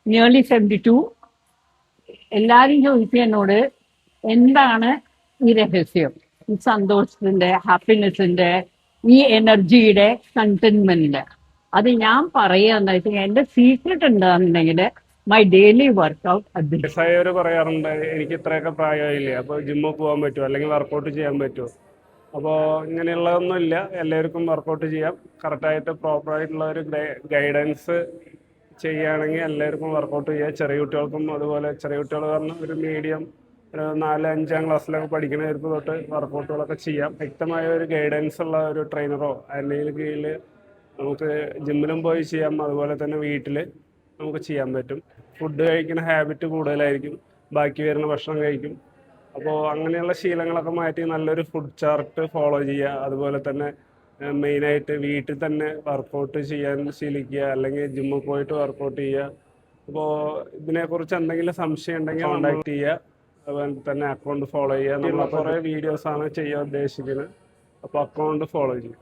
Nearly 72. എല്ലാവരും ചോദിച്ചു എന്നോട് എന്താണ് ഈ രഹസ്യം, ഈ സന്തോഷത്തിന്റെ, ഹാപ്പിനെസിന്റെ, ഈ എനർജിയുടെ കണ്ടെയ്ൻമെന്റ്. അത് ഞാൻ പറയാന്ന് വെച്ചാൽ എന്റെ സീക്രട്ട് എന്താണെന്നുണ്ടെങ്കിൽ മൈ ഡെയിലി വർക്ക്ഔട്ട് അത്. വയസ്സായവർ പറയാറുണ്ട് എനിക്ക് ഇത്രയൊക്കെ പ്രായമായില്ലേ, അപ്പോൾ ജിമ്മിൽ പോകാൻ പറ്റുമോ അല്ലെങ്കിൽ വർക്കൗട്ട് ചെയ്യാൻ പറ്റുമോ? അപ്പോൾ ഇങ്ങനെയുള്ളതൊന്നുമില്ല, എല്ലാവർക്കും വർക്കൗട്ട് ചെയ്യാം. കറക്റ്റായിട്ട് പ്രോപ്പറായിട്ടുള്ള ഒരു ഗൈഡൻസ് ചെയ്യുകയാണെങ്കിൽ എല്ലാവർക്കും വർക്കൗട്ട് ചെയ്യാം. ചെറിയ കുട്ടികൾക്കും അതുപോലെ, ചെറിയ കുട്ടികൾ പറഞ്ഞാൽ ഒരു മീഡിയം ഒരു 4-5 ക്ലാസ്സിലൊക്കെ പഠിക്കുന്നവർക്ക് തൊട്ട് വർക്കൗട്ടുകളൊക്കെ ചെയ്യാം. വ്യക്തമായ ഒരു ഗൈഡൻസ് ഉള്ള ഒരു ട്രെയിനറോ അല്ലെങ്കിൽ കീഴിൽ നമുക്ക് ജിമ്മിലും പോയി ചെയ്യാം. അതുപോലെ തന്നെ വീട്ടിൽ നമുക്ക് ചെയ്യാൻ പറ്റും. ഫുഡ് കഴിക്കുന്ന ഹാബിറ്റ് കൂടുതലായിരിക്കും, ബാക്കി വരുന്ന ഭക്ഷണം കഴിക്കും. അപ്പോൾ അങ്ങനെയുള്ള ശീലങ്ങളൊക്കെ മാറ്റി നല്ലൊരു ഫുഡ് ചാർട്ട് ഫോളോ ചെയ്യുക. അതുപോലെ തന്നെ മെയിനായിട്ട് വീട്ടിൽ തന്നെ വർക്കൗട്ട് ചെയ്യാൻ ശീലിക്കുക, അല്ലെങ്കിൽ ജിമ്മിൽ പോയിട്ട് വർക്കൗട്ട് ചെയ്യുക. അപ്പോൾ ഇതിനെക്കുറിച്ച് എന്തെങ്കിലും സംശയം ഉണ്ടെങ്കിൽ കോൺടാക്ട് ചെയ്യുക. അതുപോലെ തന്നെ അക്കൗണ്ട് ഫോളോ ചെയ്യുക. നമ്മൾ കുറേ വീഡിയോസാണ് ചെയ്യാൻ ഉദ്ദേശിക്കുന്നത്, അപ്പോൾ അക്കൗണ്ട് ഫോളോ ചെയ്യും.